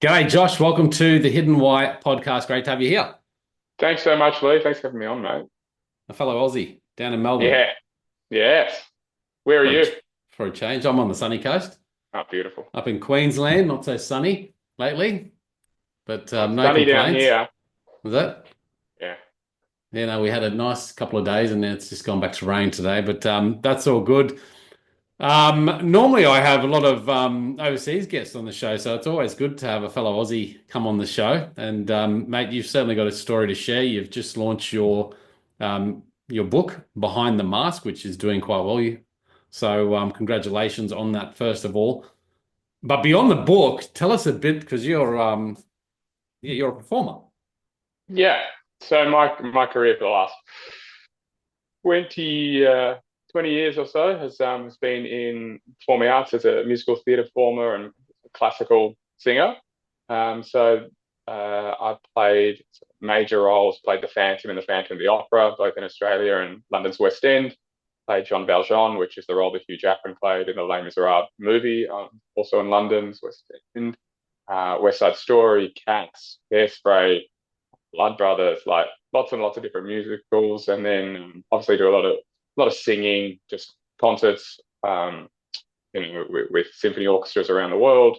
G'day, Josh. Welcome to the Hidden Why podcast. Great to have you here. Thanks so much, Leigh. Thanks for having me on, mate. A fellow Aussie down in Melbourne Yeah, yes. Where are for a, you? for a change. I'm on the sunny coast Oh, beautiful. up in Queensland. Not so sunny lately, but Well, it's no sunny down complaints. here. Was that? Yeah. Yeah, no, we had a nice couple of days and then it's just gone back to rain today, but that's all good. Normally I have a lot of overseas guests on the show, so it's always good to have a fellow Aussie come on the show. And mate, you've certainly got a story to share. You've just launched your book, Behind the Mask, which is doing quite well. So congratulations on that, first of all. But beyond the book, tell us a bit because you're a performer. Yeah. So my career for the last 20, 20 years or so has been in performing arts as a musical theatre performer and classical singer. So I've played major roles, played the Phantom in the Phantom of the Opera, both in Australia and London's West End. Played Jean Valjean, which is the role that Hugh Jackman played in the Les Miserables movie, also in London's West End. West Side Story, Cats, Hairspray, Blood Brothers, like lots and lots of different musicals, and then obviously do a lot of singing, just concerts, with symphony orchestras around the world.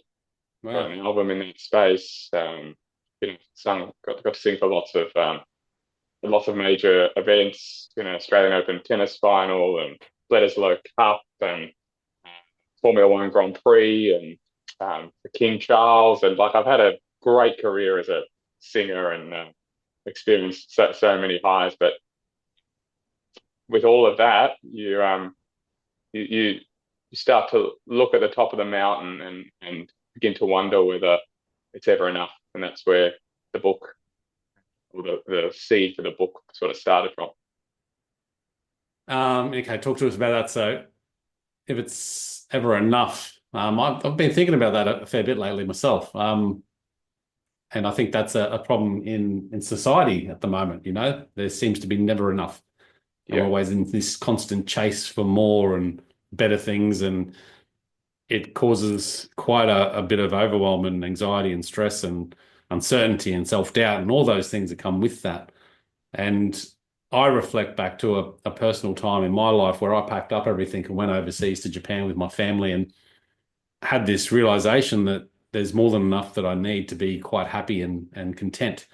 Got Wow. an album in that space. Got to sing for lots of major events. Australian Open tennis final and Bledisloe Cup and uh, Formula One Grand Prix and the King Charles, and like I've had a great career as a singer and experienced so many highs. But with all of that, you start to look at the top of the mountain and begin to wonder whether it's ever enough, and that's where the book or the seed for the book sort of started from. Okay, talk to us about that. So if it's ever enough, I've been thinking about that a fair bit lately myself. And I think that's a problem in society at the moment. There seems to be never enough. And we're Yeah, always in this constant chase for more and better things. And it causes quite a bit of overwhelm and anxiety and stress and uncertainty and self-doubt and all those things that come with that. And I reflect back to a personal time in my life where I packed up everything and went overseas to Japan with my family and had this realization that there's more than enough that I need to be quite happy and content.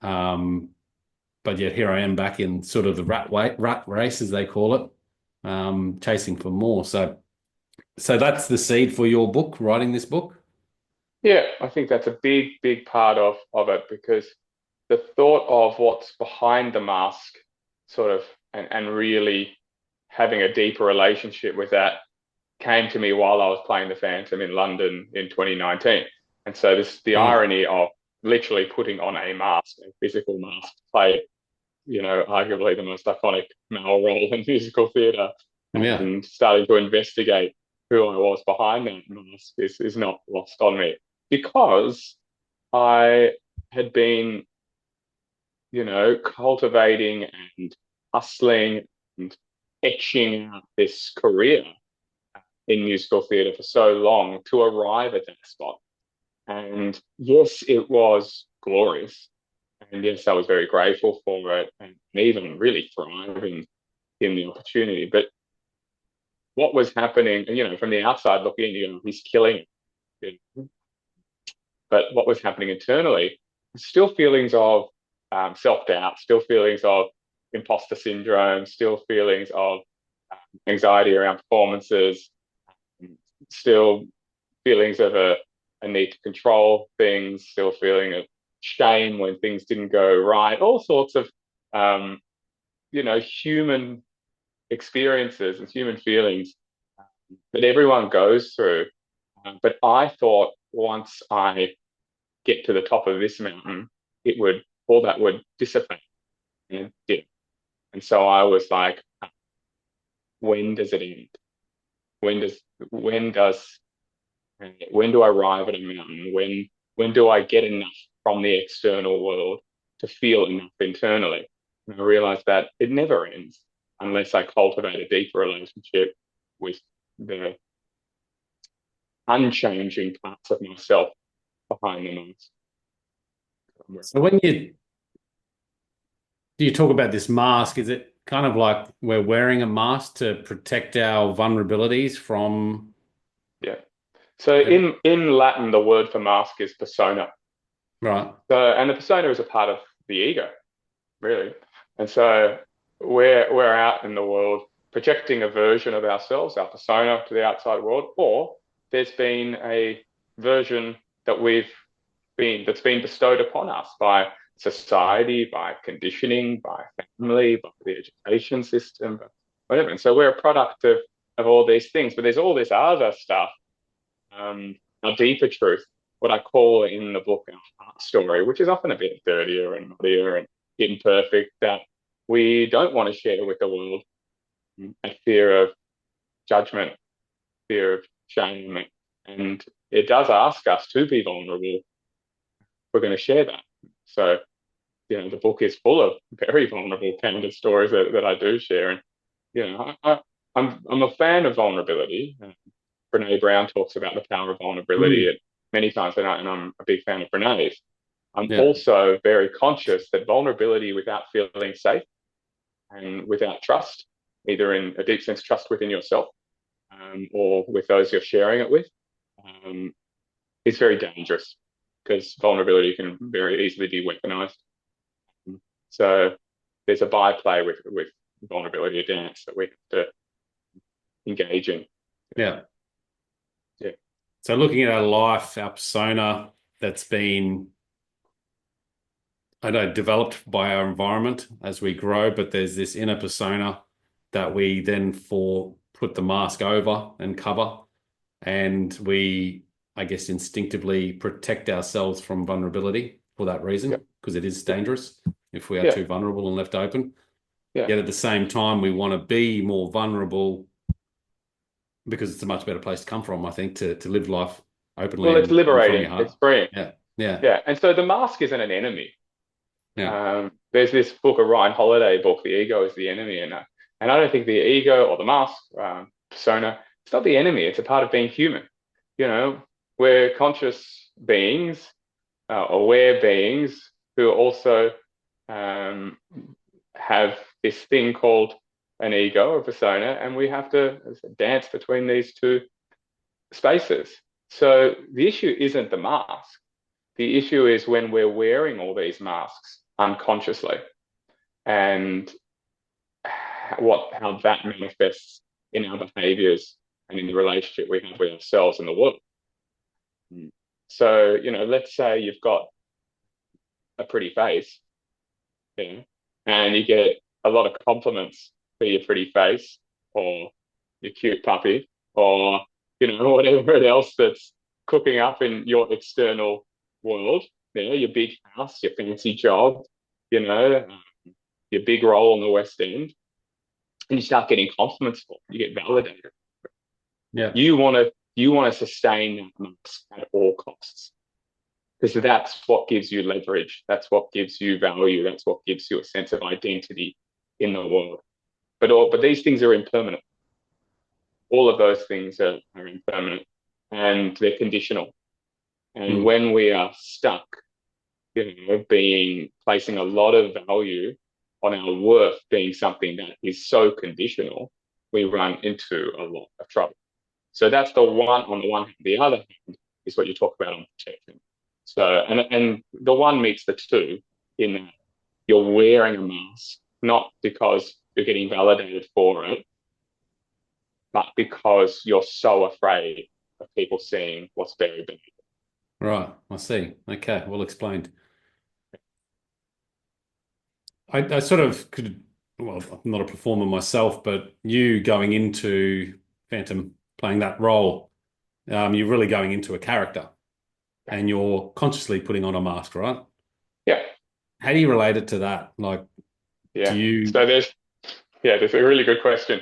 Um, but yet here I am back in sort of the rat race, as they call it, chasing for more. So that's the seed for your book, writing this book. yeah, I think that's a big part of it, because the thought of what's behind the mask, sort of, and really having a deeper relationship with that came to me while I was playing the Phantom in London in 2019. And so the Right. irony of literally putting on a mask, a physical mask, to play, arguably the most iconic male role in musical theatre, Yeah. and starting to investigate who I was behind that mask is not lost on me, because I had been, cultivating and hustling and etching out this career in musical theatre for so long to arrive at that spot. And yes, it was glorious. And yes, I was very grateful for it and even really thriving in the opportunity. But what was happening, and from the outside looking in, he's killing it. But what was happening internally, still feelings of self doubt, still feelings of imposter syndrome, still feelings of anxiety around performances, still feelings of a need to control things, still feeling of shame when things didn't go right, all sorts of human experiences and human feelings that everyone goes through. But I thought once I get to the top of this mountain, it would all that would dissipate, and it did. And so I was like, when does it end? When does when does when do I arrive at a mountain? When do I get enough from the external world to feel enough internally? And I realized that it never ends unless I cultivate a deeper relationship with the unchanging parts of myself behind the mask. So when you do you talk about this mask, is it kind of like we're wearing a mask to protect our vulnerabilities from Yeah. So every, in Latin, the word for mask is persona. right? So, and the persona is a part of the ego, really. And so we're out in the world projecting a version of ourselves, our persona, to the outside world, or there's been a version that that's been bestowed upon us by society, by conditioning, by family, by the education system, whatever. And so we're a product of all these things, but there's all this other stuff, our deeper truth, what I call in the book our heart story, which is often a bit dirtier and muddier and imperfect, that we don't want to share with the world. A fear of judgment, fear of shame, and it does ask us to be vulnerable. We're going to share that. So, the book is full of very vulnerable, candid stories that I do share. And, I'm a fan of vulnerability. Brene Brown talks about the power of vulnerability Mm. at many times, and I'm a big fan of Brene's. I'm Yeah, also very conscious that vulnerability without feeling safe and without trust, either in a deep sense trust within yourself, or with those you're sharing it with, um, is very dangerous because vulnerability can very easily be weaponized. So there's a byplay with vulnerability, a dance that we have to engage in. yeah. Yeah, So looking at our life, our persona that's been, I know, developed by our environment as we grow, but there's this inner persona that we then put the mask over and cover, and we, I guess, instinctively protect ourselves from vulnerability for that yeah, reason, because it is yeah, dangerous if we are yeah, too vulnerable and left open. yeah. Yet at the same time, we want to be more vulnerable because it's a much better place to come from, I think, to live life openly Well, it's and from liberating. your heart. It's freeing. Yeah, yeah, Yeah, and so the mask isn't an enemy. yeah. There's this book, a Ryan Holiday book, The Ego is the Enemy, and I don't think the ego or the mask persona, it's not the enemy. It's a part of being human. You know, we're conscious beings, aware beings who also um, have this thing called an ego or persona, and we have to dance between these two spaces. So the issue isn't the mask. The issue is when we're wearing all these masks unconsciously and how that manifests in our behaviors and in the relationship we have with ourselves and the world. So, let's say you've got a pretty face, you know, and you get a lot of compliments for your pretty face or your cute puppy or, whatever else that's cooking up in your external world, your big house, your fancy job, you know, your big role on the West End, and you start getting compliments for it, you get validated. Yeah. You want to sustain that mask at all costs because that's what gives you leverage. That's what gives you value. That's what gives you a sense of identity in the world. But these things are impermanent. All of those things are impermanent and they're conditional. And Mm. when we are stuck, being placing a lot of value on our worth being something that is so conditional, we run into a lot of trouble. So that's the one on the one hand. The other hand is what you talk about on protection. So and the one meets the two in that you're wearing a mask, not because you're getting validated for it, but because you're so afraid of people seeing what's buried beneath it. Right. I see. Okay. Well explained. I sort of could, well, I'm not a performer myself, but you going into Phantom playing that role, you're really going into a character and you're consciously putting on a mask, right? Yeah, How do you relate it to that? Like, do yeah. you, So there's a really good question.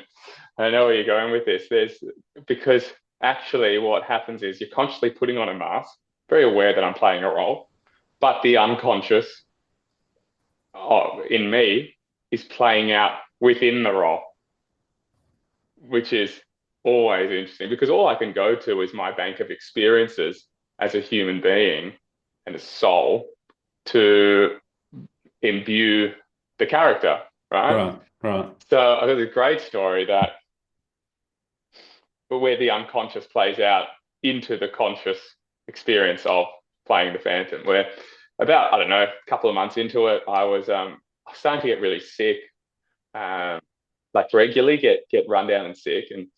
I know where you're going with this. Because actually what happens is you're consciously putting on a mask, very aware that I'm playing a role, but the unconscious in me is playing out within the role, which is always interesting because all I can go to is my bank of experiences as a human being and a soul to imbue the character, right? Right. Right. So I got a great story that where the unconscious plays out into the conscious experience of playing the Phantom. Where about, I don't know, a couple of months into it, I was starting to get really sick, like regularly get run down and sick, and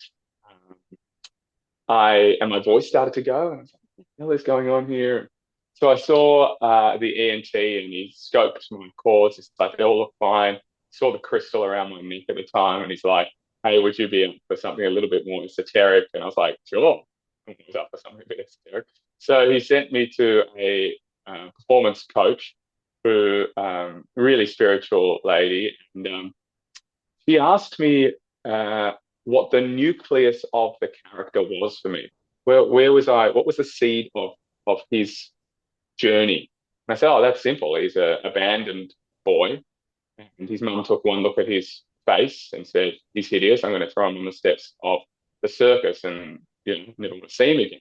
my voice started to go, and I was like, what the hell is going on here? So I saw the ENT, and he scoped my cords. He's like, they all look fine. Saw the crystal around my neck at the time, and he's like, hey, would you be up for something a little bit more esoteric? And I was like, sure. I was up for something a bit esoteric. So he sent me to a performance coach who really spiritual lady, and she asked me what the nucleus of the character was for me. Where was I? What was the seed of his journey? And I said, oh, that's simple. He's an abandoned boy, and his mum took one look at his face and said, he's hideous. I'm going to throw him on the steps of the circus and never want to see him again.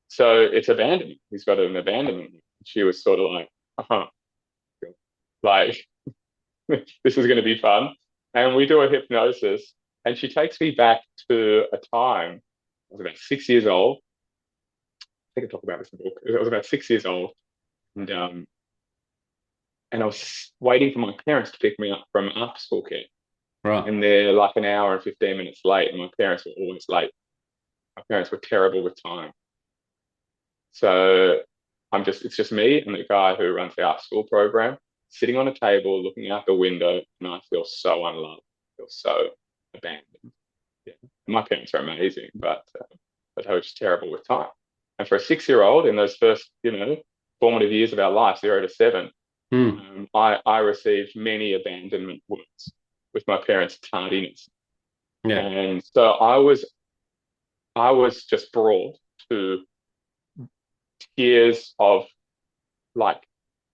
So it's abandonment. He's got an abandonment. She was sort of like, uh-huh, like this is going to be fun. And we do a hypnosis, and she takes me back to a time. I was about 6 years old. I think I talk about this in the book. I was about 6 years old, and I was waiting for my parents to pick me up from after school care. Right. And they're like an hour and 15 minutes late, and my parents were always late. My parents were terrible with time. So it's just me and the guy who runs the after school program sitting on a table looking out the window, and I feel so unloved, I feel so abandoned. Yeah. My parents are amazing, but I was just terrible with time. And for a 6-year-old in those first, formative years of our life, 0 to 7, I received many abandonment wounds with my parents' tardiness. Yeah. And so I was just brought to tears of like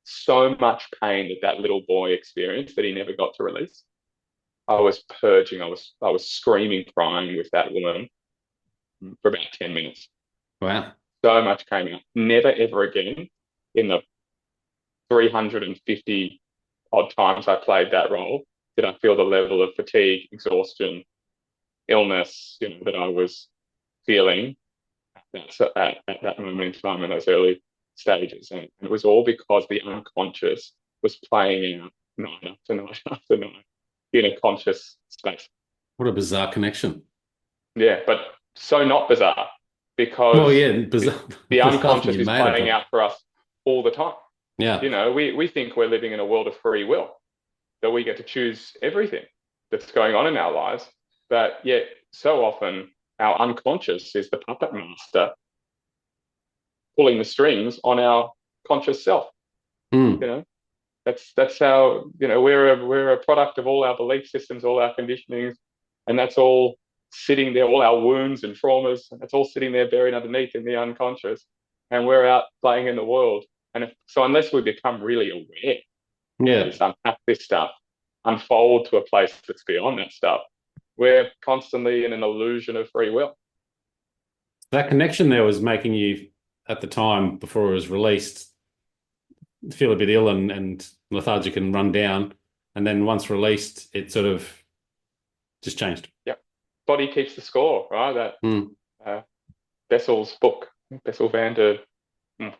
so much pain that little boy experienced that he never got to release. I was purging. I was screaming, crying with that woman for about 10 minutes. Wow. So much came out. Never ever again in the 350 odd times I played that role did I feel the level of fatigue, exhaustion, illness, that I was feeling at that moment in time in those early stages. And it was all because the unconscious was playing out night after night after night in a conscious space. What a bizarre connection. Yeah, but so not bizarre Well, because yeah, bizarre. the Bizarre that unconscious you is made it, playing but out for us all the time. yeah. We think we're living in a world of free will, that we get to choose everything that's going on in our lives. But yet, so often, our unconscious is the puppet master pulling the strings on our conscious self. Mm. That's how we're a product of all our belief systems, all our conditionings, and that's all sitting there, all our wounds and traumas, and that's all sitting there buried underneath in the unconscious, and we're out playing in the world. And so, unless we become really aware of Yeah. this, unpack this stuff, unfold to a place that's beyond that stuff, we're constantly in an illusion of free will. That connection there was making you, at the time before it was released, feel a bit ill and lethargic and run down. And then once released, it sort of just changed. Yeah, body keeps the score, right? That Bessel's book, Bessel van der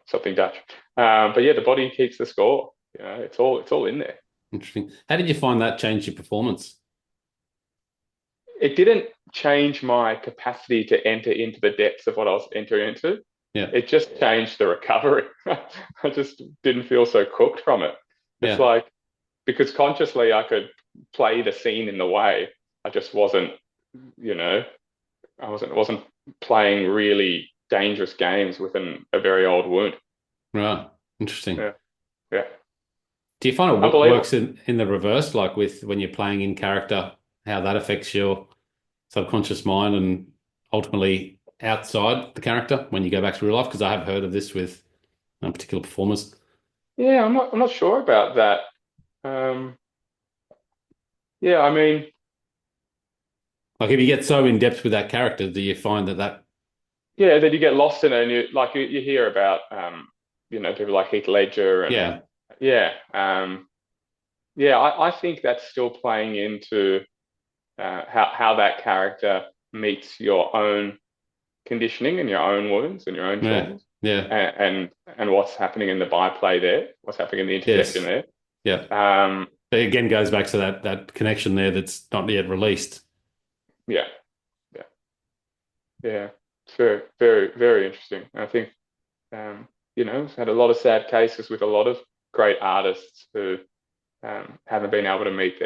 something Dutch. But yeah, the body keeps the score. It's all in there. Interesting. How did you find that changed your performance? It didn't change my capacity to enter into the depths of what I was entering into. Yeah. It just changed the recovery. I just didn't feel so cooked from it. It's Yeah. like, because consciously I could play the scene in the way, I just wasn't, I wasn't playing really dangerous games within a very old wound. Right. Interesting. Yeah. Yeah. Do you find it Unbelievable. works in the reverse, like with when you're playing in character, how that affects your subconscious mind and ultimately outside the character when you go back to real life? Because I have heard of this with particular performers. Yeah, I'm not sure about that. Yeah, I mean, Like if you get so in depth with that character, do you find that yeah, that you get lost in it, and you hear about people like Heath Ledger and Yeah. yeah, yeah. I think that's still playing into how that character meets your own conditioning and your own wounds and your own Yeah. traumas, Yeah. and what's happening in the byplay there, what's happening in the intersection Yes. there. Yeah. Um, It again goes back to that connection there that's not yet released. yeah, yeah, yeah. It's very, very, very interesting. I think I've had a lot of sad cases with a lot of great artists who haven't been able to meet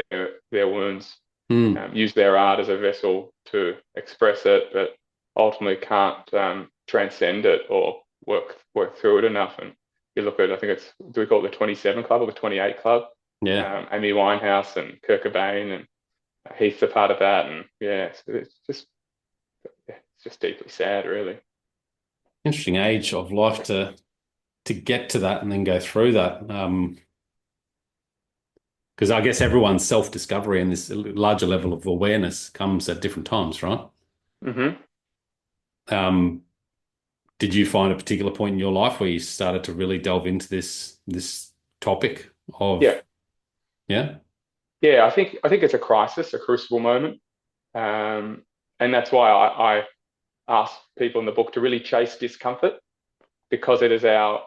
their wounds, Mm. use their art as a vessel to express it, but ultimately can't transcend it or work through it enough. And you look at, I think do we call it the 27 Club or the 28 Club? Yeah. Amy Winehouse and Kurt Cobain and Heath's a part of that, and yeah, it's just deeply sad, really. Interesting age of life to get to that and then go through that. Because I guess everyone's self-discovery and this larger level of awareness comes at different times, right? Hmm. Um, did you find a particular point in your life where you started to really delve into this topic Yeah, of, yeah? yeah. I think it's a crisis, a crucible moment, um, and that's why I ask people in the book to really chase discomfort because it is our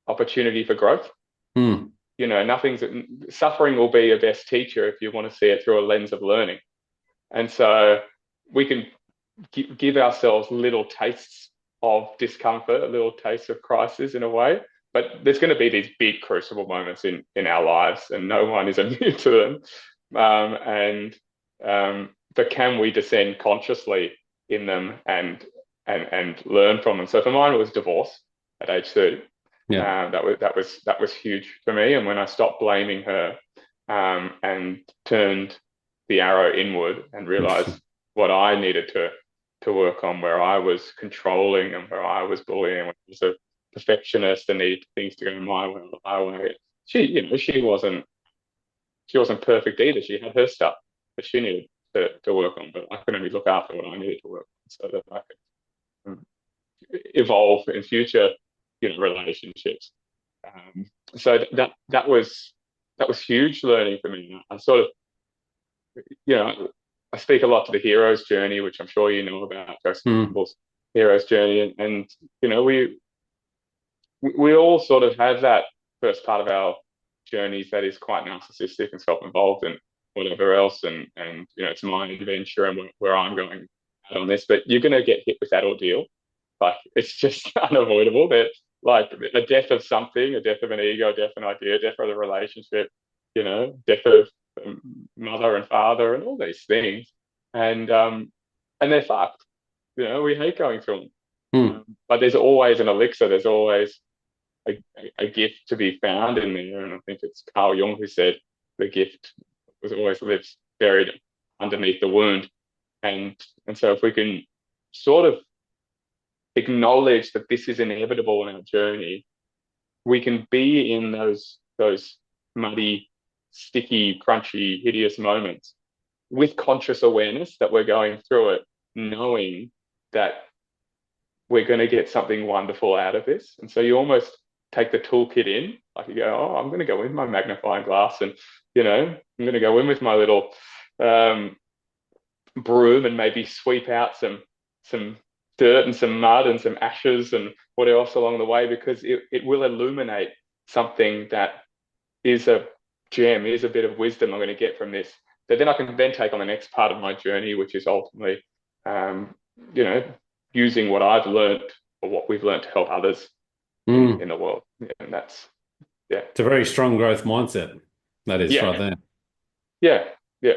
opportunity for growth. Hmm. Nothing's suffering will be your best teacher if you want to see it through a lens of learning. And so we can give ourselves little tastes of discomfort, a little taste of crisis in a way. But there's going to be these big crucible moments in our lives, and no one is immune to them. But can we descend consciously in them and learn from them? So for mine, it was divorce at age 30. Yeah. That was huge for me. And when I stopped blaming her and turned the arrow inward and realized Interesting. what I needed to work on, where I was controlling and where I was bullying, when I was a perfectionist and needed things to go my way or my way. She wasn't perfect either. She had her stuff that she needed to work on, but I could only look after what I needed to work on so that I could evolve in future, relationships. So that was huge learning for me. I sort of, I speak a lot to the hero's journey, which I'm sure you know about, Joseph Hmm. Campbell's hero's journey, and we all sort of have that first part of our journeys that is quite narcissistic and self-involved and whatever else, and it's my adventure and where I'm going on this, but you're going to get hit with that ordeal. Like it's just unavoidable. That like a death of something, a death of an ego, a death of an idea, a death of the relationship, death of mother and father, and all these things, and they're fucked. We hate going through them, Hmm. but there's always an elixir. There's always a gift to be found in there, and I think it's Carl Jung who said the gift was always lives buried underneath the wound, and so if we can sort of acknowledge that this is inevitable in our journey, we can be in those muddy, sticky, crunchy, hideous moments with conscious awareness that we're going through it, knowing that we're going to get something wonderful out of this. And so you almost take the toolkit in, like you go, oh, I'm going to go in my magnifying glass, and I'm going to go in with my little um, broom and maybe sweep out some dirt and some mud and some ashes and what else along the way, because it will illuminate something that is a gem, is a bit of wisdom I'm going to get from this. That then I can then take on the next part of my journey, which is ultimately, um, you know, using what I've learned or what we've learned to help others in Hmm. the world. Yeah, and that's yeah, It's a very strong growth mindset. That is yeah, right there. yeah, yeah.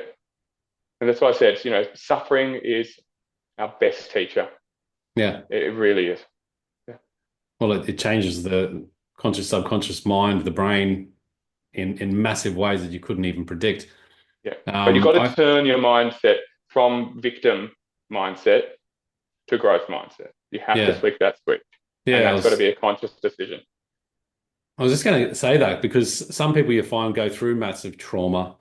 And that's why I said, suffering is our best teacher. Yeah. It really is. Yeah. Well, it changes the conscious, subconscious mind, the brain in massive ways that you couldn't even predict. Yeah. But you've got to I turn your mindset from victim mindset to growth mindset. You have to yeah, flick that switch. And yeah. that's got to be a conscious decision. I was just going to say that because some people you find go through massive trauma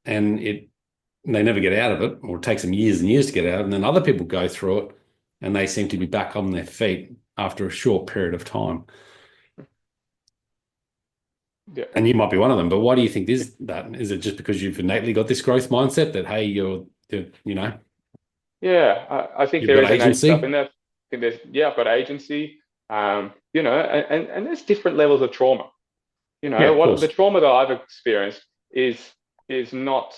and they never get out of it, or it takes them years and years to get out, and then other people go through it and they seem to be back on their feet after a short period of time. Yeah. And you might be one of them, but why do you think is that? Is it just because you've innately got this growth mindset that, hey, you know, Yeah, I think you've there got is innate stuff agency? in there. I think there's, yeah, I've got agency. And there's different levels of trauma. Yeah, of What the course. trauma that I've experienced is not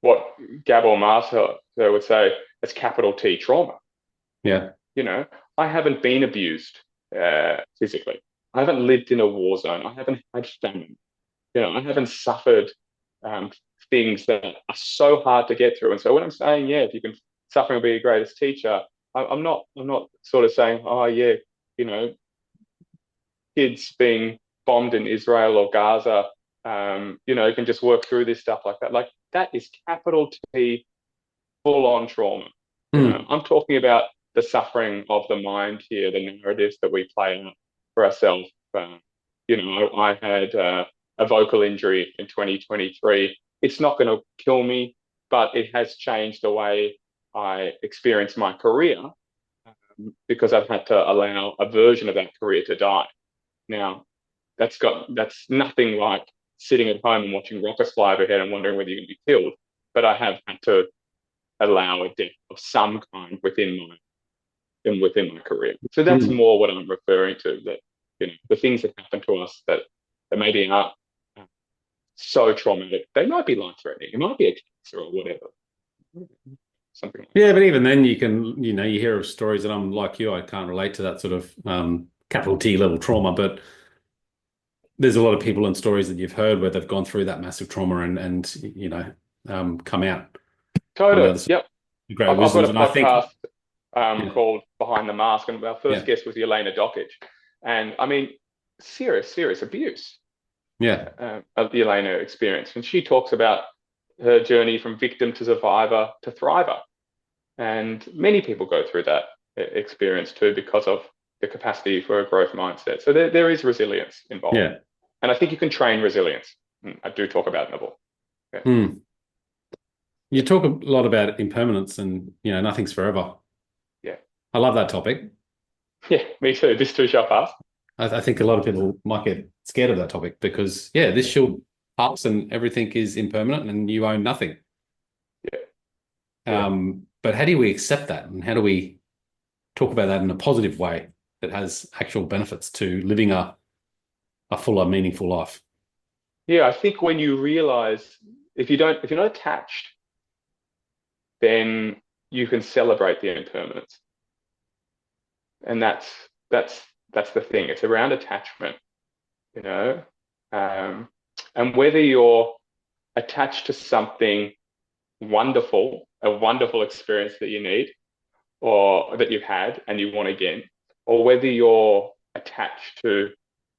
what Gabor Maté would say as capital T trauma. Yeah. You know, I haven't been abused physically. I haven't lived in a war zone. I haven't had famine. I haven't suffered um, things that are so hard to get through. And so when I'm saying, yeah, if you can, suffering will be your greatest teacher, I'm not sort of saying, oh yeah, you know, kids being bombed in Israel or Gaza, you can just work through this stuff like that. Like that is capital T, full on trauma. Mm. I'm talking about the suffering of the mind here, the narratives that we play out for ourselves. I had a vocal injury in 2023. It's not going to kill me, but it has changed the way I experience my career because I've had to allow a version of that career to die. Now, that's nothing like sitting at home and watching rockets fly overhead and wondering whether you're going to be killed. But I have had to allow a death of some kind within my career. So that's Mm. more what I'm referring to. That the things that happen to us that maybe aren't so traumatic, they might be life threatening. It might be a cancer or whatever, something like Yeah, that. but even then you can, you hear of stories, and I'm like you, I can't relate to that sort of capital T level trauma, but there's a lot of people and stories that you've heard where they've gone through that massive trauma and come out on the Totally. other side Yep. with great I've got wisdoms. a And I think, podcast yeah, called Behind the Mask, and our first yeah, guest was Elena Dokic, and I mean, serious abuse yeah, of the Elena experience, and she talks about her journey from victim to survivor to thriver. And many people go through that experience too because of the capacity for a growth mindset. So there is resilience involved. yeah. And I think you can train resilience. I do talk about it in the book. Yeah. Mm. You talk a lot about impermanence and, nothing's forever. Yeah. I love that topic. Yeah. Me too. This too shall pass. I think a lot of people might get scared of that topic because, yeah, this shall pass and everything is impermanent and you own nothing. Yeah. Yeah. But how do we accept that? And how do we talk about that in a positive way that has actual benefits to living a fuller, meaningful life? Yeah. I think when you realize if you're not attached, then you can celebrate the impermanence. And that's that's the thing. It's around attachment, you know. Um, and whether you're attached to something wonderful, a wonderful experience that you need or that you've had and you want again, or whether you're attached to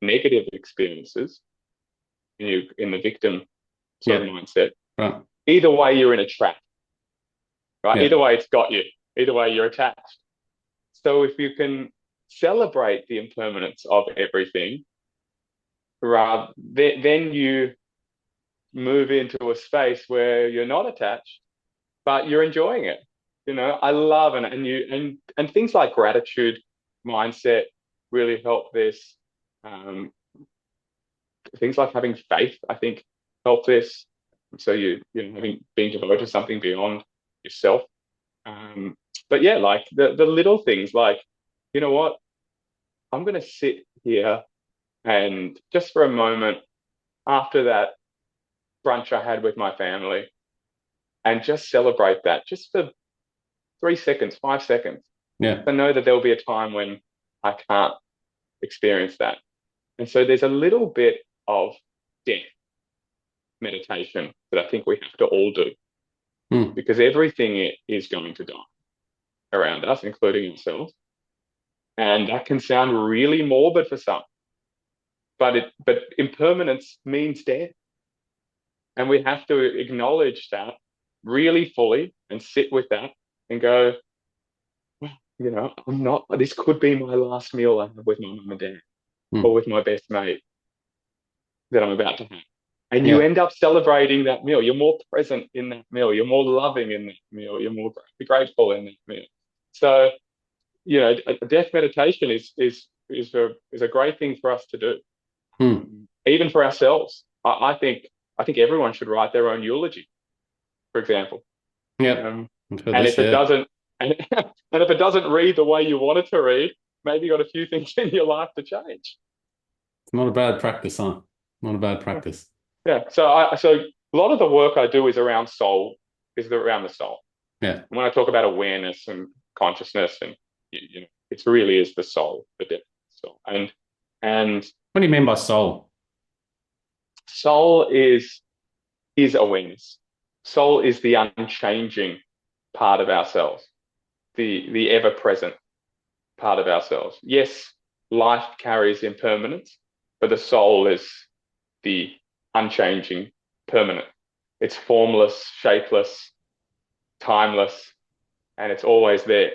negative experiences in the victim sort of Yeah, mindset, right. either way you're in a trap, right? Yeah, Either way it's got you. Either way you're attached. So if you can celebrate the impermanence of everything, then you move into a space where you're not attached, but you're enjoying it. I love and things like gratitude mindset really help this. Um, Things like having faith, I think, help this. So having being devoted to something beyond yourself. Um, but yeah, like the little things, like you know what, I'm going to sit here and just for a moment after that brunch I had with my family and just celebrate that just for 3 seconds, 5 seconds. yeah, I know that there'll be a time when I can't experience that. And so there's a little bit of death meditation that I think we have to all do mm, because everything is going to die around us, including ourselves. And that can sound really morbid for some, but impermanence means death. And we have to acknowledge that really fully and sit with that and go, I'm not, this could be my last meal I have with my mum and dad or mm. with my best mate that I'm about to have. And you Yeah, end up celebrating that meal. You're more present in that meal. You're more loving in that meal. You're more grateful in that meal. So, a death meditation is a great thing for us to do. mm. even for ourselves. I think everyone should write their own eulogy, for example. Yep. Um, I've heard and this, if it yeah. doesn't, and, and if it doesn't read the way you want it to read, maybe you got a few things in your life to change. It's not a bad practice, huh? Not a bad practice. Yeah. So a lot of the work I do is around soul, around the soul. Yeah. And when I talk about awareness and consciousness, and it really is the soul, the depth of the soul. And What do you mean by soul? soul is awareness. Soul is the unchanging part of ourselves, the ever present part of ourselves. Yes, life carries impermanence, but the soul is the unchanging, permanent. It's formless, shapeless, timeless, and it's always there.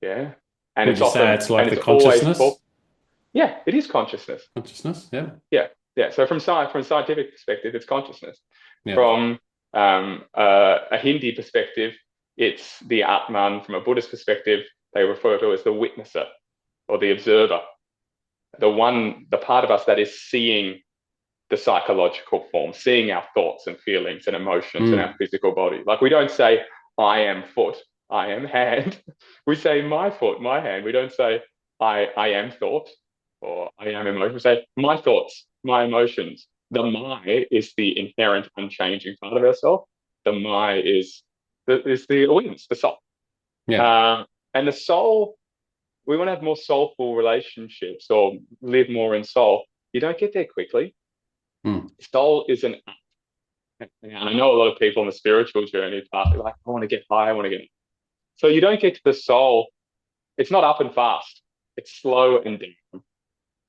Yeah. And Would it's you say often, it's like and the it's always consciousness? yeah, it is consciousness. Consciousness? Yeah. Yeah. Yeah. So from a scientific perspective, it's consciousness. Yeah. From a Hindi perspective, it's the Atman. From a Buddhist perspective, they refer to as the witnesser or the observer, the part of us that is seeing the psychological form, seeing our thoughts and feelings and emotions in our Mm. physical body. Like we don't say, I am foot, I am hand. We say my foot, my hand. We don't say I am thought or I am emotion. We say my thoughts, my emotions. The my is the inherent unchanging part of ourselves. The my is the awareness, the soul. Yeah. Um, and the soul, we want to have more soulful relationships or live more in soul. You don't get there quickly. Mm. Soul is an act. And I know a lot of people on the spiritual journey are like, I want to get high, I want to get. So you don't get to the soul. It's not up and fast. It's slow and down.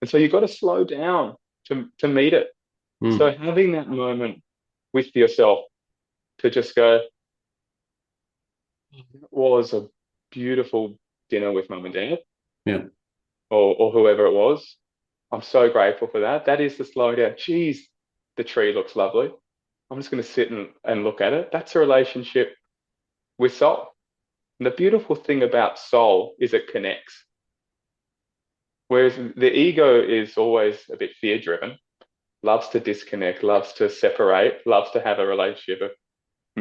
And so you've got to slow down to meet it. So Mm. having that moment with yourself to just go, it was a beautiful dinner with mum and dad Yeah. or whoever it was. I'm so grateful for that. That is the slow down. Geez, the tree looks lovely. I'm just going to sit and look at it. That's a relationship with soul. And the beautiful thing about soul is it connects. Whereas the ego is always a bit fear driven, loves to disconnect, loves to separate, loves to have a relationship of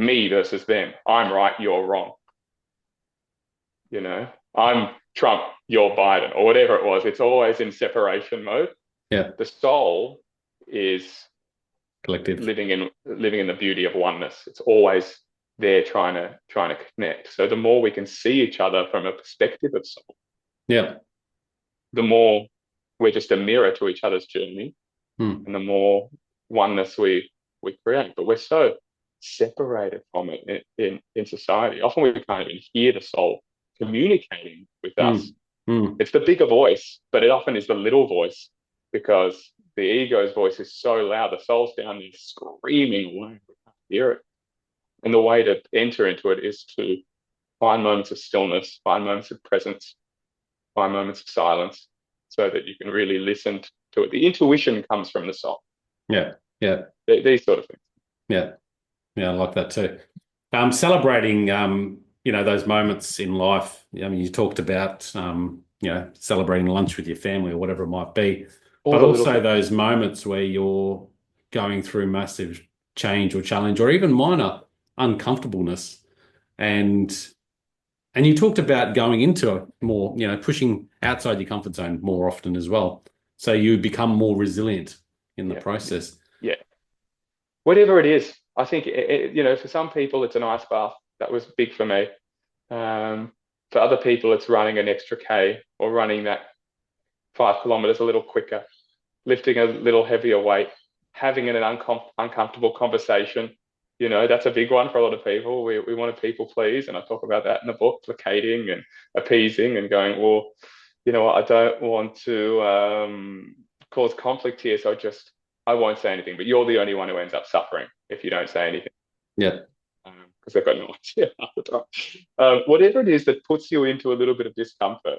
me versus them. I'm right, you're wrong. You know, I'm Trump, you're Biden, or whatever it was. It's always in separation mode. Yeah. The soul is Collective. living in the beauty of oneness. It's always there trying to connect. So the more we can see each other from a perspective of soul, Yeah. the more we're just a mirror to each other's journey, Mm. and the more oneness we create. But we're so separated from it in society. Often we can't even hear the soul communicating with us. Mm. Mm. It's the bigger voice, but it often is the little voice because the ego's voice is so loud. The soul's down there screaming away. We can't hear it. And the way to enter into it is to find moments of stillness, find moments of presence, find moments of silence so that you can really listen to it. The intuition comes from the soul, Yeah. Yeah. these sort of things. Yeah. Yeah. I like that too. Celebrating, those moments in life. I mean, you talked about, celebrating lunch with your family or whatever it might be, All but the little also things. those moments where you're going through massive change or challenge or even minor uncomfortableness. And you talked about going into a more, pushing outside your comfort zone more often as well. So you become more resilient in the Yeah, yeah, process. yeah. Whatever it is, I think, for some people, it's an ice bath. That was big for me. Um, for other people, it's running an extra K or running that 5 kilometers a little quicker, lifting a little heavier weight, having an uncomfortable conversation. That's a big one for a lot of people. We want to people please, and I talk about that in the book, placating and appeasing and going, well, you know what, I don't want to cause conflict here, so I won't say anything, but you're the only one who ends up suffering if you don't say anything Yeah. because they've got no idea half the time. Whatever it is that puts you into a little bit of discomfort,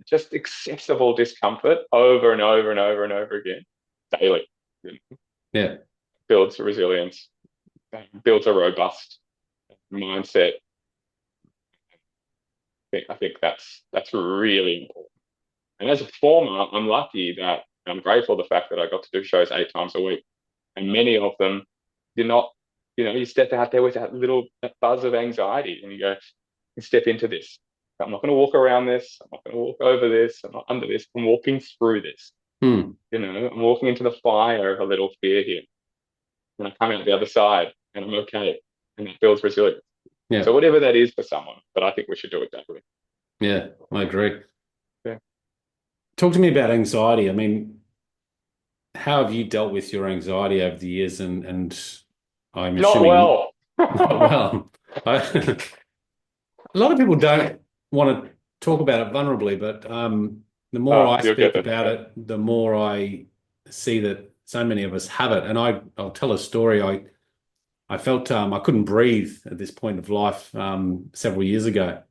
just accessible discomfort over and over and over and over again daily. Yeah. Builds resilience, builds a robust mindset. I think that's really important. And as a former, I'm lucky that I'm grateful for the fact that I got to do shows 8 times a week. And many of them, you're not, you step out there with that buzz of anxiety and you go, step into this. I'm not going to walk around this. I'm not going to walk over this. I'm not under this. I'm walking through this. Hmm. I'm walking into the fire of a little fear here. And I come out the other side and I'm okay. And that builds resilience. Yeah. So whatever that is for someone, but I think we should do it that way. Yeah. I agree. Yeah. Talk to me about anxiety. I mean, how have you dealt with your anxiety over the years? And I'm Not assuming well. not well. I, a lot of people don't want to talk about it vulnerably, but the more Oh, I you'll get speak that. about it, the more I see that so many of us have it. And I'll tell a story. I felt I couldn't breathe at this point of life several years ago,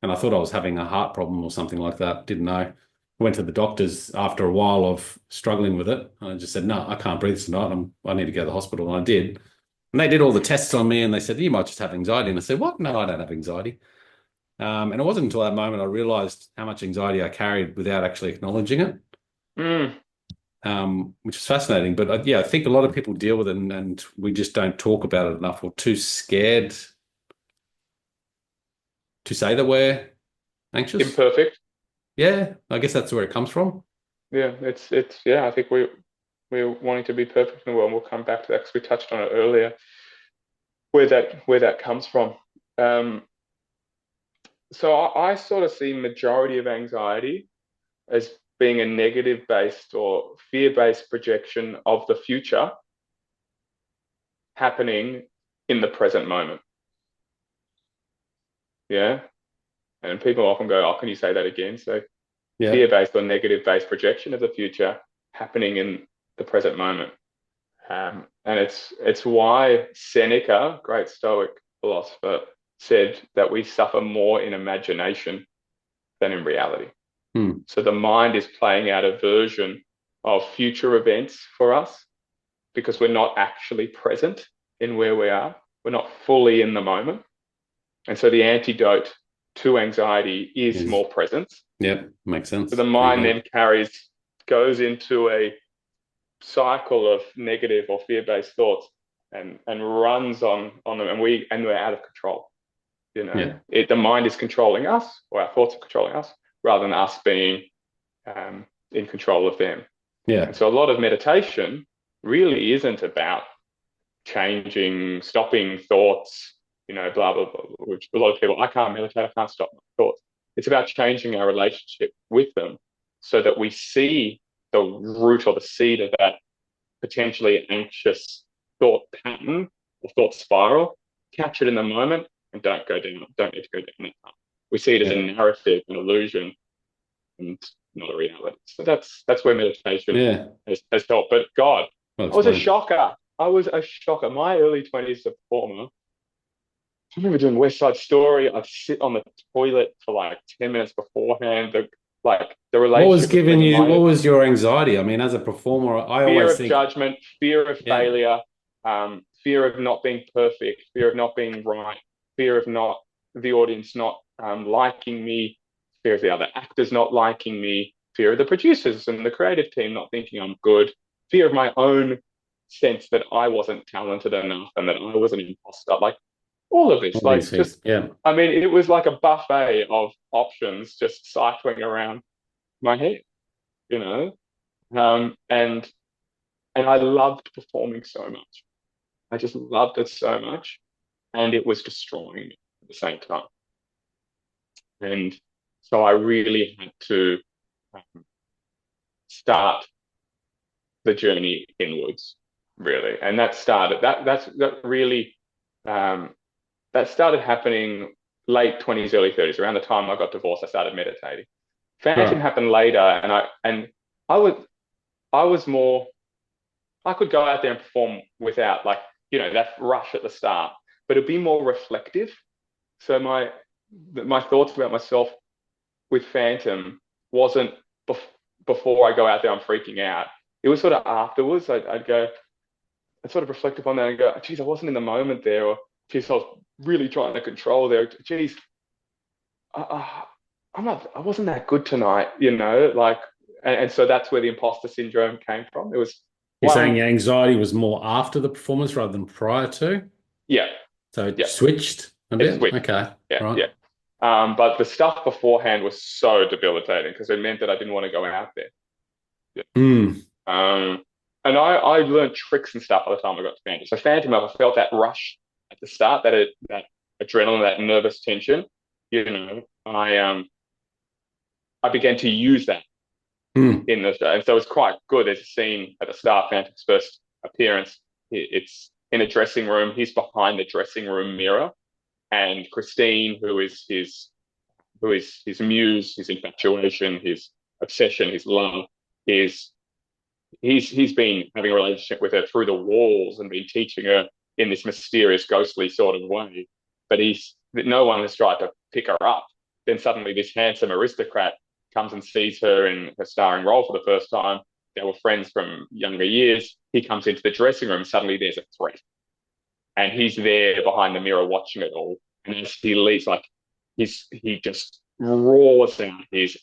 and I thought I was having a heart problem or something like that. Didn't know. I went to the doctors after a while of struggling with it. And I just said, "No, I can't breathe tonight. I need to go to the hospital." And I did. And they did all the tests on me, and they said, "You might just have anxiety." And I said, "What? No, I don't have anxiety." And it wasn't until that moment I realized how much anxiety I carried without actually acknowledging it, Mm, which is fascinating. But yeah, I think a lot of people deal with it and we just don't talk about it enough or too scared to say that we're anxious. imperfect. Yeah, I guess that's where it comes from. Yeah, it's yeah. I think we're wanting to be perfect in the world. And we'll come back to that because we touched on it earlier, where that comes from. Um, so I sort of see majority of anxiety as being a negative based or fear based projection of the future happening in the present moment. Yeah. And people often go, oh, can you say that again? So Yeah. fear based or negative based projection of the future happening in the present moment. And it's why Seneca, great Stoic philosopher, said that we suffer more in imagination than in reality. Hmm. So the mind is playing out a version of future events for us because we're not actually present in where we are. We're not fully in the moment. And so the antidote to anxiety is Is more presence. yeah, makes So the sense. Agree mind with then goes into a cycle of negative or fear-based thoughts and runs on them, and we're out of control. that. The mind is controlling us, or our thoughts are controlling us, rather than us being in control of them. Yeah. And so a lot of meditation really isn't about stopping thoughts, blah blah blah. Which a lot of people, I can't meditate, I can't stop my thoughts. It's about changing our relationship with them so that we see the root or the seed of that potentially anxious thought pattern or thought spiral, catch it in the moment, and don't need to go down that path. We see it as a Yeah. narrative, an illusion, and not a reality. So that's where meditation Yeah. has helped. But God, Well I was a explained. shocker. I was a shocker. My early 20s as a performer, I remember doing West Side Story. I'd sit on the toilet for like 10 minutes beforehand. The relationship between What my was your anxiety? I mean, as a performer, I fear always of think, judgment, fear of yeah, failure, fear of not being perfect, fear of not being right, fear of not the audience not liking me, fear of the other actors not liking me, fear of the producers and the creative team not thinking I'm good, fear of my own sense that I wasn't talented enough and that I was an imposter. Like all of this, all these like just, things. Yeah. I mean, it was like a buffet of options just cycling around my head, you know? And I loved performing so much. I just loved it so much, and it was destroying me at the same time. And so I really had to um, start the journey inwards, really. And that really that started happening late 20s, early 30s. Around the time I got divorced, I started meditating. Phantom Right. happened later, and I was I was more I could go out there and perform without that rush at the start, but it'd be more reflective. So my thoughts about myself with Phantom wasn't bef- before I go out there, I'm freaking out. It was sort of afterwards. I'd sort of reflect upon that and go, geez, I wasn't in the moment there, or geez, I was really trying to control there. Geez, I, I, I wasn't that good tonight, like, and so that's where the imposter syndrome came from. It was You're saying one, your anxiety was more after the performance rather than prior to? yeah, So it yeah, switched a it's bit? switched, Okay. yeah, Right. yeah. But the stuff beforehand was so debilitating because it meant that I didn't want to go out there. Yeah. Mm. Um, and I learned tricks and stuff by the time I got to Phantom. So Phantom, I felt that rush at the start, that adrenaline, that nervous tension. You know, I began to use that Mm. in the show, and so it's quite good. There's a scene at the start, Phantom's first appearance. It's in a dressing room. He's behind the dressing room mirror, and Christine, who is his muse, his infatuation, his obsession, his love, is he's been having a relationship with her through the walls and been teaching her in this mysterious, ghostly sort of way. But no one has tried to pick her up. Then suddenly, this handsome aristocrat comes and sees her in her starring role for the first time. They were friends from younger years. He comes into the dressing room. Suddenly, there's a threat, and he's there behind the mirror watching it all. And as he leaves, like he just roars out his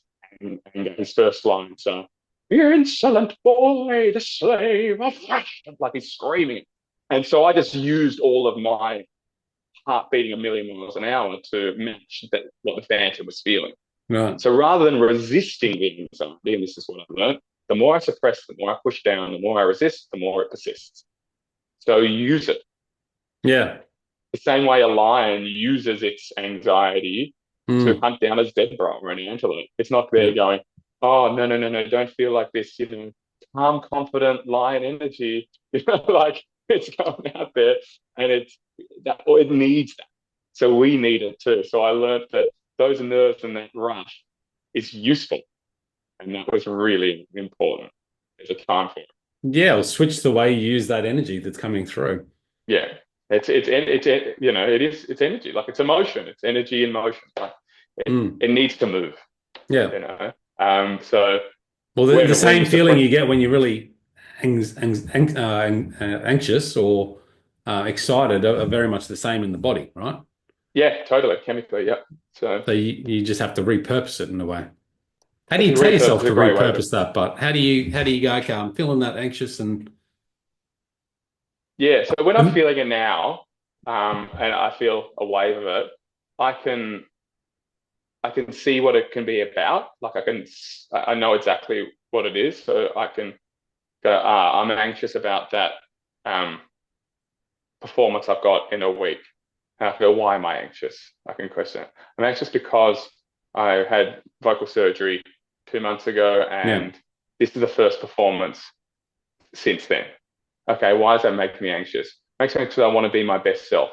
first line. So, "You insolent boy, the slave of fashion!" Like he's screaming. And so I just used all of my heart beating a million miles an hour to match what the Phantom was feeling. Right. So rather than resisting the anxiety, and this is what I've learned, the more I suppress, the more I push down, the more I resist, the more it persists. So use it Yeah. the same way a lion uses its anxiety to Mm. hunt down a zebra or an antelope. It's not there Yeah. going, "Oh, no, no, no, no, don't feel like this, calm, confident lion energy." Like it's going out there and or it needs that. So we need it too. So I learned that those nerves and that rush is useful. And that was really important. There's a time for it. Yeah. It'll switch the way you use that energy that's coming through. Yeah. It's energy, like it's emotion, it's energy in motion. Like Mm. it needs to move, Yeah. you know. So Well, the when same you feeling suppress, you get when you're really anxious or excited are very much the same in the body, right? yeah, totally, chemically, yeah. So So you just have to repurpose it in a way. How do it's you a tell repurpose, yourself is a to great way to, repurpose that? But how do you go, okay, I'm feeling that anxious and yeah. So when I'm feeling it now, and I feel a wave of it, I can I can see what it can be about. Like I know exactly what it is, so I can go, I'm anxious about that um, performance I've got in a week. And I go, why am I anxious? I can question it. I'm anxious because I had vocal surgery 2 months ago, yeah, and this is the first performance since then. Okay, why does that make me anxious? It makes me anxious because I want to be my best self.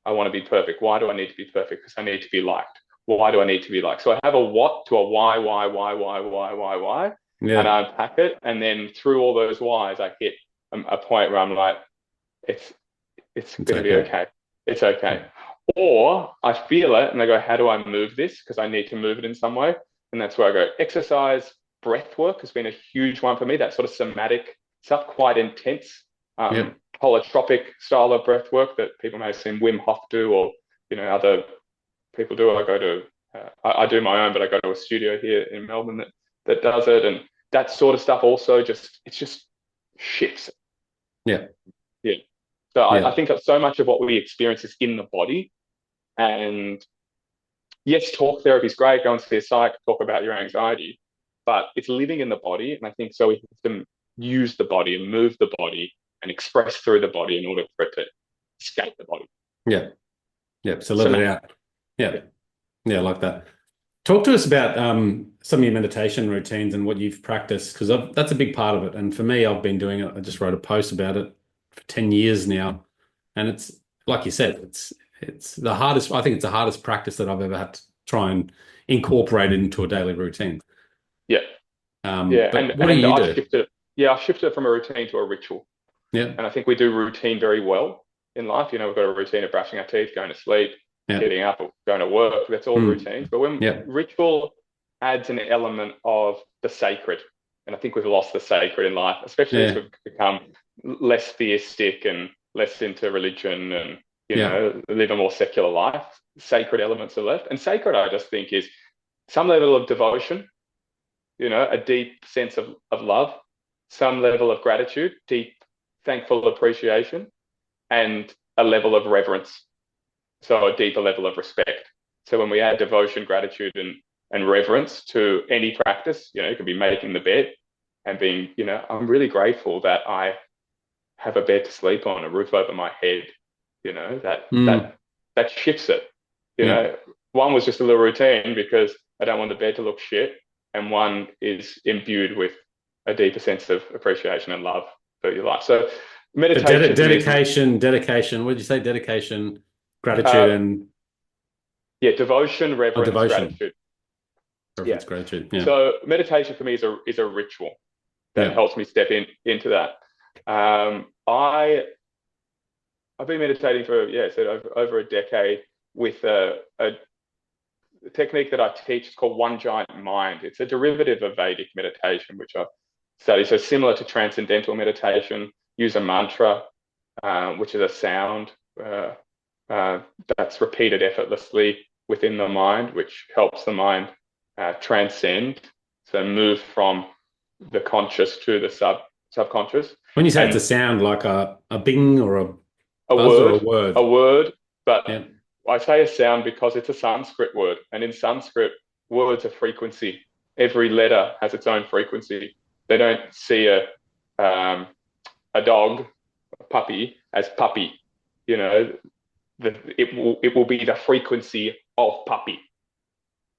I want to be perfect. Why do I need to be perfect? Because I need to be liked. Why do I need to be liked? So I have a what to a why, and yeah, I unpack it. And then through all those whys, I hit a point where I'm like, it's it's it's going to be okay. okay. It's okay. Or I feel it and I go, how do I move this? Because I need to move it in some way. And that's where I go, exercise, breath work has been a huge one for me. That sort of somatic stuff, quite intense, Yeah, holotropic style of breath work that people may have seen Wim Hof do or, other people do. I do my own, but I go to a studio here in Melbourne that does it. And that sort of stuff also it's just shifts. yeah, Yeah. So I yeah, think that so much of what we experience is in the body. And yes, talk therapy is great. Go and see a psych, talk about your anxiety, but it's living in the body. And I think so we have to use the body and move the body and express through the body in order for it to escape the body. yeah, yeah. So let it Somatic. out. Yeah, Yeah. yeah, I like that. Talk to us about some of your meditation routines and what you've practiced, because that's a big part of it. And for me, I've been doing it. I just wrote a post about it for 10 years now. And it's like you said, it's the hardest, I think it's the hardest practice that I've ever had to try and incorporate it into a daily routine. Yeah. Yeah. And But what do and you I've do? shifted I shifted it from a routine to a ritual. Yeah, And I think we do routine very well in life. We've got a routine of brushing our teeth, going to sleep, yeah, getting up, or going to work. That's all mm, routines. But when yeah, ritual adds an element of the sacred, and I think we've lost the sacred in life, especially as yeah, we've become less theistic and less into religion and, yeah, live a more secular life. Sacred elements are left. And sacred, I just think, is some level of devotion, a deep sense of love, some level of gratitude, deep thankful appreciation, and a level of reverence. So a deeper level of respect. So when we add devotion, gratitude, and reverence to any practice, it could be making the bed and being, I'm really grateful that I have a bed to sleep on, a roof over my head, that Mm. that shifts it. You Yeah. know, one was just a little routine because I don't want the bed to look shit, and one is imbued with a deeper sense of appreciation and love for your life. So So meditation for me is dedication. What did you say? Dedication, gratitude, uh, and yeah, devotion, reverence, devotion, gratitude. Yeah. reverence, gratitude. Yeah. So meditation for me is a ritual that Yeah. helps me step into that. I've been meditating for so over a decade with a technique that I teach. It's called One Giant Mind. It's a derivative of Vedic meditation, which I study. So similar to transcendental meditation, use a mantra, which is a sound uh, uh, that's repeated effortlessly within the mind, which helps the mind transcend, so move from the conscious to the subconscious. When you say it's a And sound, like a bing or a a buzz or a word, a word. word, but Yeah. I say a sound because it's a Sanskrit word, and in Sanskrit, words are frequency. Every letter has its own frequency. They don't see um, a dog, a puppy, as puppy. You know, it will be the frequency of puppy.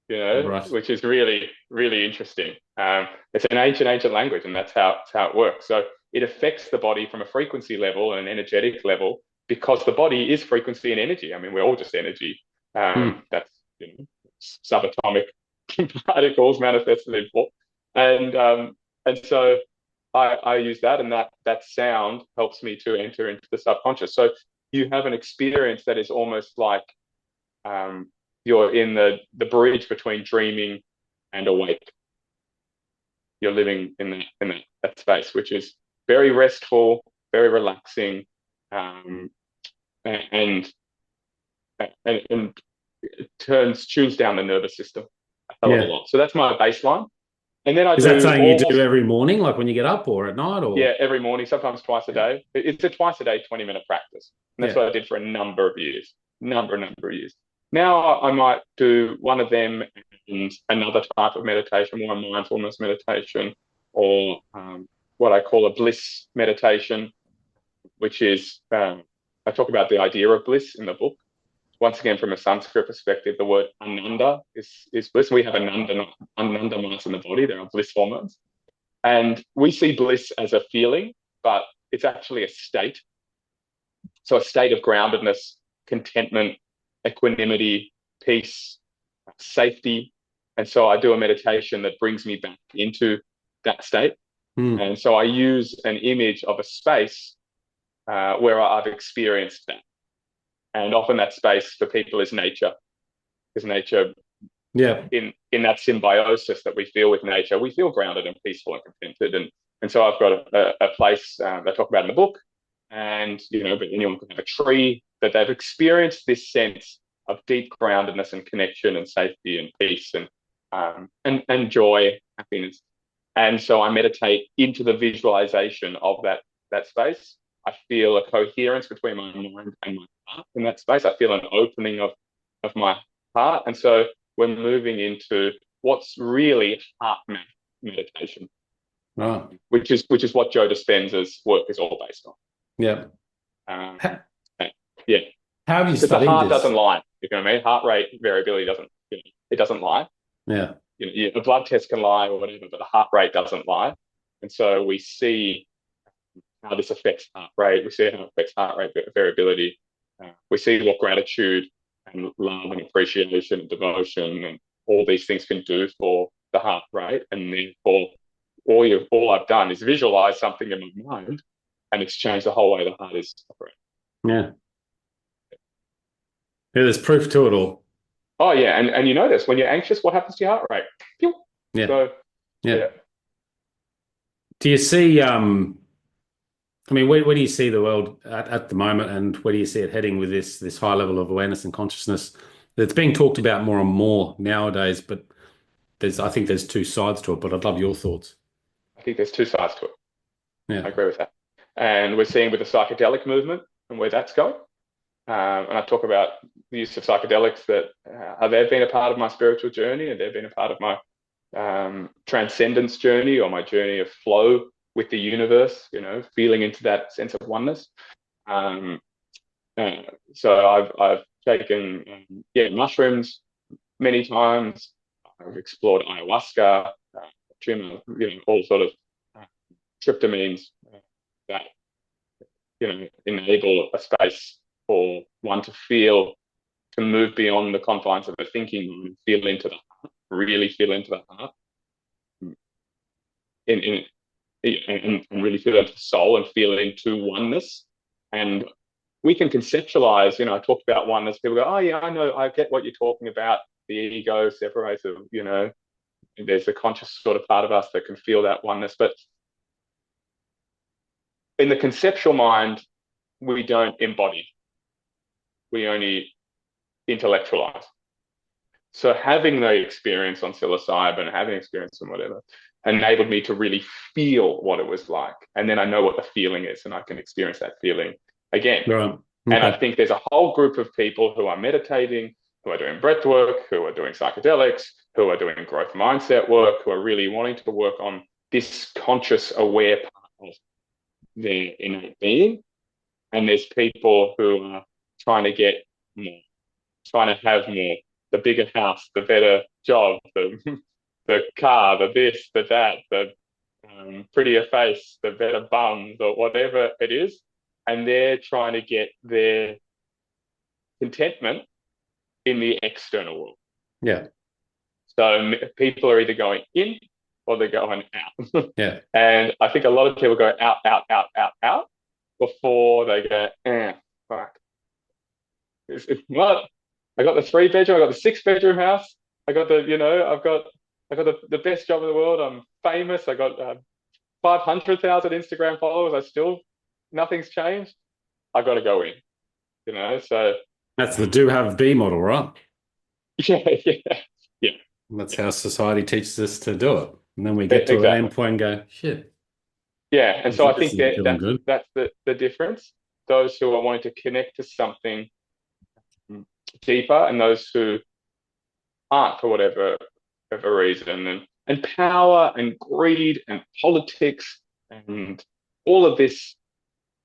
Right. Which is really really interesting. It's an ancient language, and that's how it works. So it affects the body from a frequency level and an energetic level because the body is frequency and energy. I mean, we're all just energy. Hmm. That's subatomic particles manifested in form, and so I use that, and that sound helps me to enter into the subconscious. So you have an experience that is almost like um, you're in the bridge between dreaming and awake. You're living in that space, which is very restful, very relaxing, um, and, and it tunes down the nervous system a hell of a Yeah. lot. So that's my baseline. And then I Is that do something you do almost, every morning, like when you get up or at night or? yeah, every morning, sometimes twice a Yeah. day. It's a twice a day, 20-minute practice. And that's Yeah. what I did for a number of years, number of years. Now I might do one of them and another type of meditation, more a mindfulness meditation, or what I call a bliss meditation, which is, I talk about the idea of bliss in the book. Once again, from a Sanskrit perspective, the word ananda is bliss. We have ananda mites in the body. There are bliss hormones. And we see bliss as a feeling, but it's actually a state. So a state of groundedness, contentment, equanimity, peace, safety. And so I do a meditation that brings me back into that state. Hmm. And so I use an image of a space where I've experienced that. And often that space for people is nature, because nature, Yeah. in that symbiosis that we feel with nature, we feel grounded and peaceful and contented. And so I've got a place I talk about in the book, and but anyone can have a tree that they've experienced this sense of deep groundedness and connection and safety and peace and joy, happiness. And so I meditate into the visualization of that space. I feel a coherence between my mind and my heart in that space. I feel an opening of my heart. And so we're moving into what's really heart meditation, Right. which is what Joe Dispenza's work is all based on. Yeah. Um, How, yeah, how have you because the studied heart doesn't this? lie. You know what I mean? Heart rate variability doesn't. It doesn't lie. Yeah. A blood test can lie or whatever, but the heart rate doesn't lie. And so we see how this affects heart rate. We see how it affects heart rate variability. We see what gratitude and love and appreciation and devotion and all these things can do for the heart rate. And therefore, all I've done is visualize something in my mind, and it's changed the whole way the heart is operating. Yeah. Yeah. There's proof to it all. Oh yeah, and you notice when you're anxious, what happens to your heart rate? Pew! Yeah. So Yeah. yeah. Do you see, I mean, where do you see the world at the moment, and where do you see it heading with this high level of awareness and consciousness that's being talked about more and more nowadays? But I think there's two sides to it, but I'd love your thoughts. I think there's two sides to it. Yeah. I agree with that. And we're seeing with the psychedelic movement and where that's going. And I talk about the use of psychedelics that they've been a part of my spiritual journey, and they've been a part of my transcendence journey, or my journey of flow with the universe, feeling into that sense of oneness. Um, uh, so I've taken mushrooms many times. I've explored ayahuasca, all sort of uh, tryptamines that enable a space for one to feel, to move beyond the confines of the thinking mind, feel into the heart, really feel into the heart, in, in, and really feel into the soul and feel into oneness. And we can conceptualize, I talked about oneness. People go, oh, yeah, I know, I get what you're talking about. The ego separates, there's the conscious sort of part of us that can feel that oneness. But in the conceptual mind, we don't embody, we only intellectualize. So having the experience on psilocybin, having experience on whatever, enabled me to really feel what it was like. And then I know what the feeling is, and I can experience that feeling again. Right. And I Okay. think there's a whole group of people who are meditating, who are doing breath work, who are doing psychedelics, who are doing growth mindset work, who are really wanting to work on this conscious, aware part of their innate being. And there's people who are trying to get more, trying to have more, the bigger house, the better job, the car, the this, the that, the prettier face, the better bums, or whatever it is. And they're trying to get their contentment in the external world. Yeah. So people are either going in or they're going out. Yeah. And I think a lot of people go out, out, out, out, out before they go, fuck. Well, I got the 3 bedroom, I got the 6 bedroom house. I got I got the best job in the world. I'm famous. I got 500,000 Instagram followers. Nothing's changed. I got to go in, So That's the do have be model, right? yeah, yeah, yeah, That's how society teaches us to do it. And then we get to an exactly. end point and go, shit, Yeah, and so I this think isn't that feeling good. that's the difference. Those who are wanting to connect to something deeper, and those who aren't for whatever reason, and power and greed and politics and all of this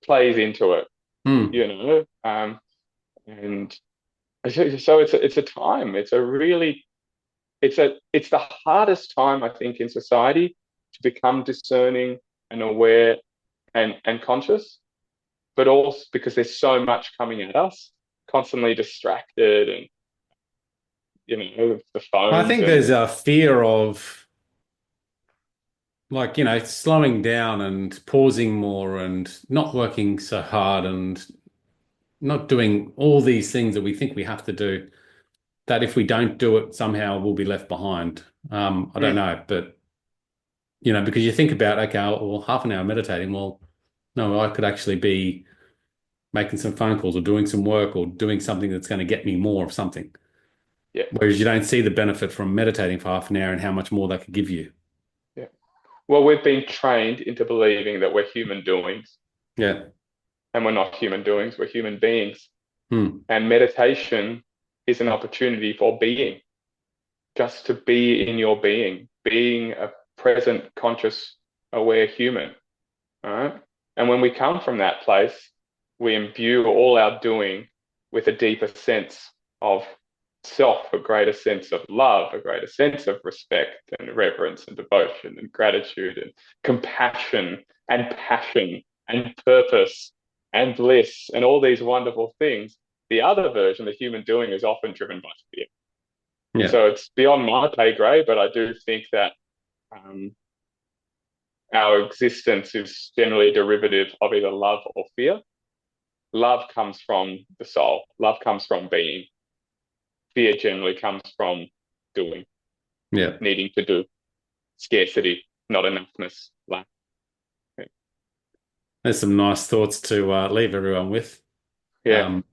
plays into it, Hmm. you know. And so it's a time. It's the hardest time, I think, in society to become discerning and aware and conscious, but also because there's so much coming at us, constantly distracted, and the I phones think and there's a fear of like, slowing down and pausing more and not working so hard and not doing all these things that we think we have to do, that if we don't do it, somehow we'll be left behind. I don't mm, know, but because you think about, okay, well, half an hour meditating, well, no, I could actually be making some phone calls or doing some work or doing something that's going to get me more of something. yeah, Whereas you don't see the benefit from meditating for half an hour and how much more that could give you. yeah. Well, we've been trained into believing that we're human doings, Yeah. and we're not human doings, we're human beings. Hmm. And meditation is an opportunity for being, just to be in your being a present, conscious, aware human. All right. And when we come from that place, we imbue all our doing with a deeper sense of self, a greater sense of love, a greater sense of respect and reverence and devotion and gratitude and compassion and passion and purpose and bliss and all these wonderful things. The other version, the human doing, is often driven by fear. And Yeah. so it's beyond my pay grade, but I do think that um, our existence is generally a derivative of either love or fear. Love comes from the soul, love comes from being. Fear generally comes from doing, Yeah. needing to do, scarcity, not enoughness, lack. There's some nice thoughts to leave everyone with. Yeah, Um,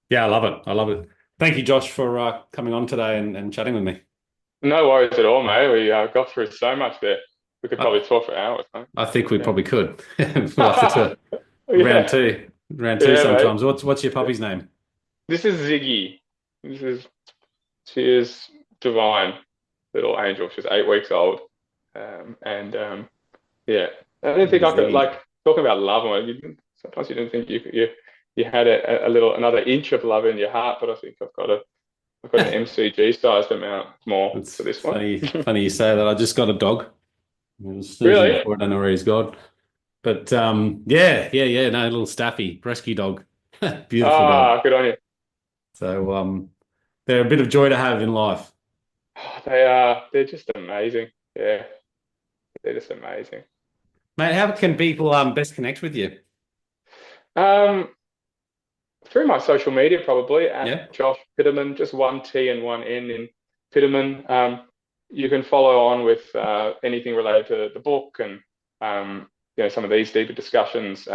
yeah, I love it. I love it. Thank you, Josh, for coming on today and chatting with me. No worries at all, mate. We got through so much there. We could I, probably talk for hours, mate. I think we Yeah. probably could. We'll have to do round Yeah. two, round two Yeah, mate. sometimes. What's your puppy's name? This is Ziggy. This is She is divine little angel. She's 8 weeks old. And yeah, I didn't think I could Ziggy. like talking about love. Sometimes you didn't think you had a little another inch of love in your heart, but I think I've got an MCG sized amount more for It's this one. funny you say that. I just got a dog. I was snoozing Really? before. I don't know where he's gone. But yeah. No, little Staffy, rescue dog, beautiful dog. Ah, good on you. So they're a bit of joy to have in life. Oh, they are. They're just amazing. Yeah, they're just amazing. Mate, how can people best connect with you? Um, Through my social media, probably at Yeah, Josh Piterman, just one T and one N in Piterman. You can follow on with anything related to the book and some of these deeper discussions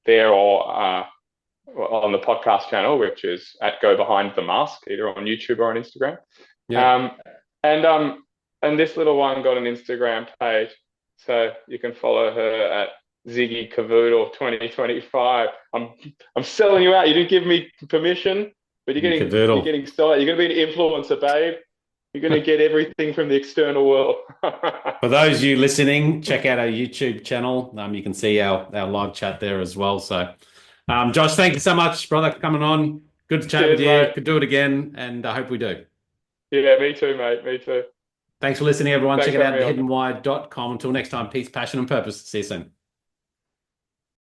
there or on the podcast channel, which is at Go Behind the Mask, either on YouTube or on Instagram. yeah. Um, and um, and this little one got an Instagram page, so you can follow her at Ziggy Cavoodle 2025. I'm selling you out. You didn't give me permission, but you're Cavoodle. getting started. You're going to be an influencer, babe. You're going to get everything from the external world. For those of you listening, check out our YouTube channel. You can see our live chat there as well. So, Josh, thank you so much, brother, for coming on. Good to chat with Cheers, you. mate. Could do it again, and I hope we do. Yeah, me too, mate. Me too. Thanks for listening, everyone. Check Thanks it for out having at me on. thehiddenwhy.com. Until next time, peace, passion, and purpose. See you soon.